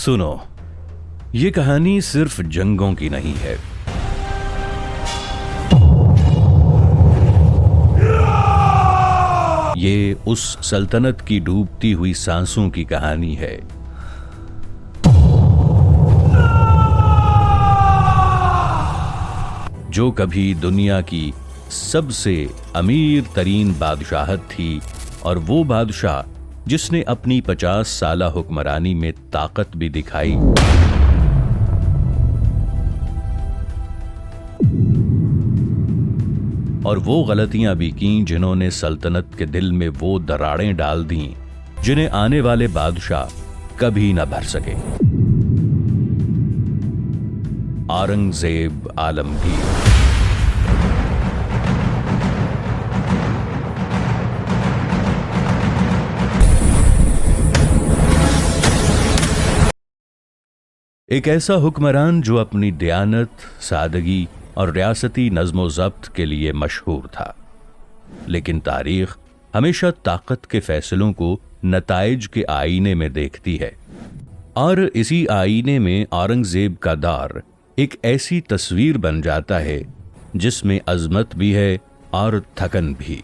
सुनो, ये कहानी सिर्फ जंगों की नहीं है। ये उस सल्तनत की डूबती हुई सांसों की कहानी है जो कभी दुनिया की सबसे अमीर तरीन बादशाहत थी, और वो बादशाह जिसने अपनी 50 साला हुक्मरानी में ताकत भी दिखाई और वो गलतियां भी की जिन्होंने सल्तनत के दिल में वो दरारें डाल दी जिन्हें आने वाले बादशाह कभी न भर सके। औरंगजेब आलमगीर। एक ऐसा हुक्मरान जो अपनी दयानत, सादगी और रियासती नज़्म ज़ब्त के लिए मशहूर था, लेकिन तारीख हमेशा ताकत के फैसलों को नताइज के आईने में देखती है, और इसी आईने में औरंगजेब का दौर एक ऐसी तस्वीर बन जाता है जिसमें अजमत भी है और थकन भी।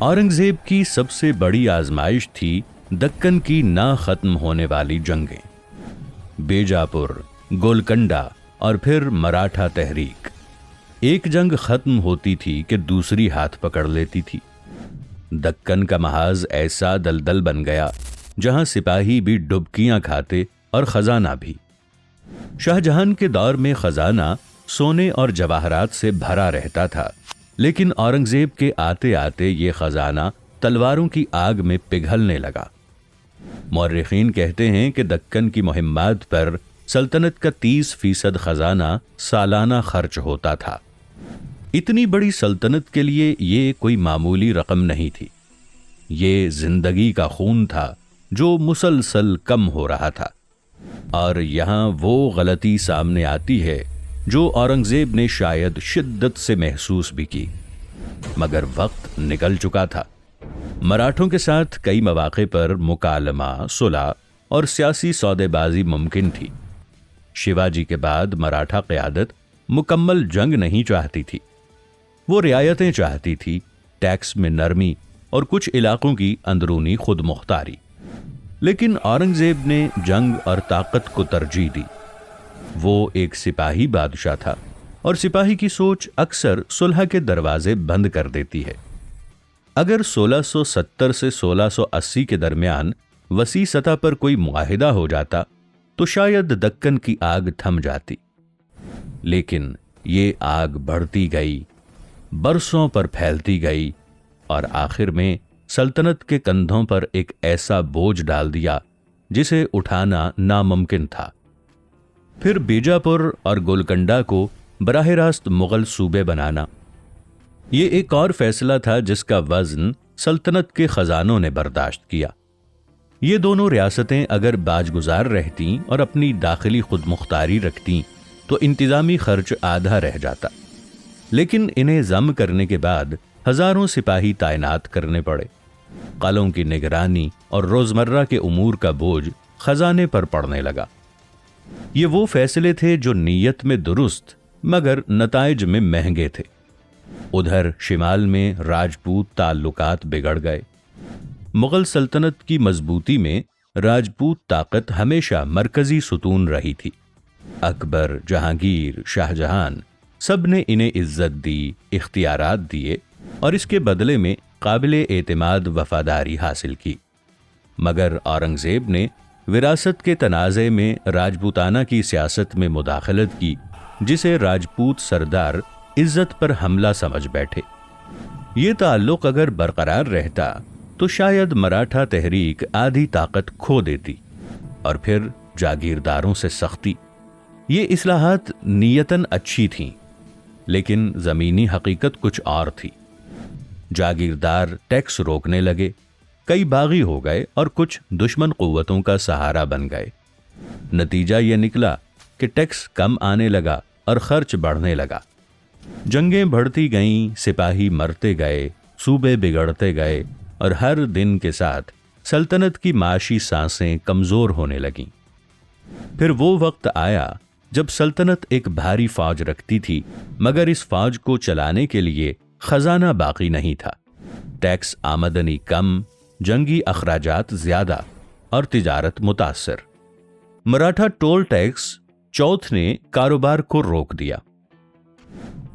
औरंगजेब की सबसे बड़ी आजमाइश थी दक्कन की ना खत्म होने वाली जंगें, बीजापुर, गोलकंडा और फिर मराठा तहरीक। एक जंग खत्म होती थी कि दूसरी हाथ पकड़ लेती थी। दक्कन का महाज ऐसा दलदल बन गया जहां सिपाही भी डुबकियां खाते और खजाना भी। शाहजहां के दौर में खजाना सोने और जवाहरात से भरा रहता था, लेकिन औरंगजेब के आते आते ये खजाना तलवारों की आग में पिघलने लगा। मौर्रिखीन कहते हैं कि दक्कन की मुहिम्मात पर सल्तनत का 30% खजाना सालाना खर्च होता था। इतनी बड़ी सल्तनत के लिए ये कोई मामूली रकम नहीं थी। ये जिंदगी का खून था जो मुसलसल कम हो रहा था। और यहाँ वो गलती सामने आती है जो औरंगजेब ने शायद शिद्दत से महसूस भी की, मगर वक्त निकल चुका था। मराठों के साथ कई मौके पर मुकालमा, सुलह और सियासी सौदेबाजी मुमकिन थी। शिवाजी के बाद मराठा क़यादत मुकम्मल जंग नहीं चाहती थी। वो रियायतें चाहती थी, टैक्स में नरमी और कुछ इलाकों की अंदरूनी खुद मुख्तारी। लेकिन औरंगजेब ने जंग और ताकत को तरजीह दी। वो एक सिपाही बादशाह था, और सिपाही की सोच अक्सर सुलह के दरवाजे बंद कर देती है। अगर 1670 से 1680 के दरमियान वसी सतह पर कोई मुआहिदा हो जाता तो शायद दक्कन की आग थम जाती, लेकिन ये आग बढ़ती गई, बरसों पर फैलती गई, और आखिर में सल्तनत के कंधों पर एक ऐसा बोझ डाल दिया जिसे उठाना नामुमकिन था। फिर बीजापुर और गोलकंडा को बराह रास्त मुगल सूबे बनाना, ये एक और फैसला था जिसका वजन सल्तनत के खजानों ने बर्दाश्त किया। ये दोनों रियासतें अगर बाजगुजार रहती और अपनी दाखिली खुद मुख्तारी रखती तो इंतजामी खर्च आधा रह जाता, लेकिन इन्हें जम करने के बाद हजारों सिपाही तैनात करने पड़े। कलों की निगरानी और रोजमर्रा के उमूर का बोझ खजाने पर पड़ने लगा। ये वो फैसले थे जो नीयत में दुरुस्त मगर नताइज में महंगे थे। उधर शिमाल में राजपूत ताल्लुकात बिगड़ गए। मुगल सल्तनत की मजबूती में राजपूत ताकत हमेशा मरकजी सुतून रही थी। अकबर, जहांगीर, शाहजहां सब ने इन्हें इज्जत दी, इख्तियारात दिए और इसके बदले में काबिले एतमाद वफादारी हासिल की। मगर औरंगजेब ने विरासत के तनाज़े में राजपूताना की सियासत में मुदाखलत की, जिसे राजपूत सरदार इज्जत पर हमला समझ बैठे। ये ताल्लुक अगर बरकरार रहता तो शायद मराठा तहरीक आधी ताकत खो देती, और फिर जागीरदारों से सख्ती। ये इस्लाहात नीयतन अच्छी थीं, लेकिन ज़मीनी हकीकत कुछ और थी। जागीरदार टैक्स रोकने लगे, कई बागी हो गए और कुछ दुश्मन कुव्वतों का सहारा बन गए। नतीजा ये निकला कि टैक्स कम आने लगा और खर्च बढ़ने लगा। जंगें बढ़ती गईं, सिपाही मरते गए, सूबे बिगड़ते गए, और हर दिन के साथ सल्तनत की माशी सांसें कमज़ोर होने लगीं। پھر وہ وقت آیا جب سلطنت ایک بھاری فوج رکھتی تھی، مگر اس فوج کو چلانے کے لیے خزانہ باقی نہیں تھا۔ ٹیکس آمدنی کم، جنگی اخراجات زیادہ اور تجارت متاثر۔ مراٹھا ٹول ٹیکس چوتھ نے کاروبار کو روک دیا،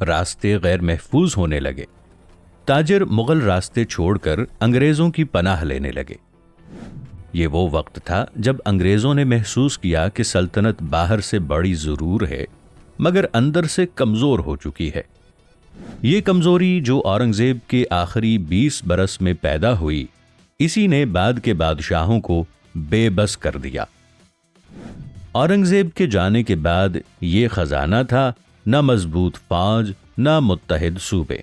راستے غیر محفوظ ہونے لگے۔ تاجر مغل راستے چھوڑ کر انگریزوں کی پناہ لینے لگے۔ یہ وہ وقت تھا جب انگریزوں نے محسوس کیا کہ سلطنت باہر سے بڑی ضرور ہے مگر اندر سے کمزور ہو چکی ہے۔ یہ کمزوری جو اورنگزیب کے آخری 20 برس میں پیدا ہوئی، اسی نے بعد کے بادشاہوں کو بے بس کر دیا۔ اورنگزیب کے جانے کے بعد یہ خزانہ تھا نہ مضبوط فوج، نہ متحد صوبے،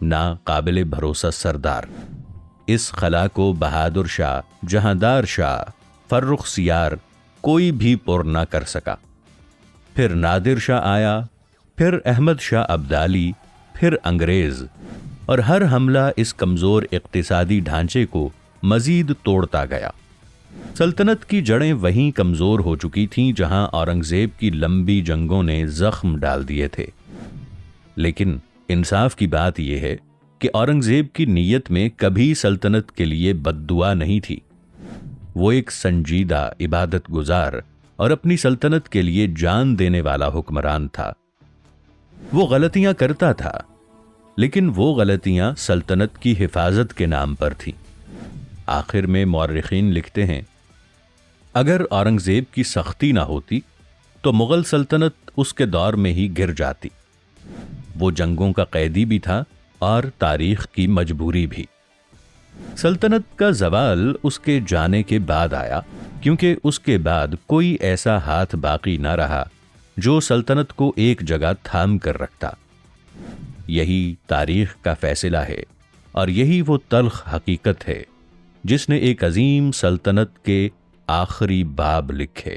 نہ قابل بھروسہ سردار۔ اس خلا کو بہادر شاہ، جہاندار شاہ، فرخ سیار کوئی بھی پر نہ کر سکا۔ پھر نادر شاہ آیا، پھر احمد شاہ ابدالی، پھر انگریز، اور ہر حملہ اس کمزور اقتصادی ڈھانچے کو مزید توڑتا گیا۔ سلطنت کی جڑیں وہیں کمزور ہو چکی تھیں جہاں اورنگزیب کی لمبی جنگوں نے زخم ڈال دیے تھے۔ لیکن انصاف کی بات یہ ہے کہ اورنگزیب کی نیت میں کبھی سلطنت کے لیے بد دعا نہیں تھی۔ وہ ایک سنجیدہ، عبادت گزار اور اپنی سلطنت کے لیے جان دینے والا حکمران تھا۔ وہ غلطیاں کرتا تھا، لیکن وہ غلطیاں سلطنت کی حفاظت کے نام پر تھیں۔ آخر میں مورخین لکھتے ہیں، اگر اورنگزیب کی سختی نہ ہوتی تو مغل سلطنت اس کے دور میں ہی گر جاتی۔ وہ جنگوں کا قیدی بھی تھا اور تاریخ کی مجبوری بھی۔ سلطنت کا زوال اس کے جانے کے بعد آیا، کیونکہ اس کے بعد کوئی ایسا ہاتھ باقی نہ رہا جو سلطنت کو ایک جگہ تھام کر رکھتا۔ یہی تاریخ کا فیصلہ ہے، اور یہی وہ تلخ حقیقت ہے جس نے ایک عظیم سلطنت کے آخری باب لکھے۔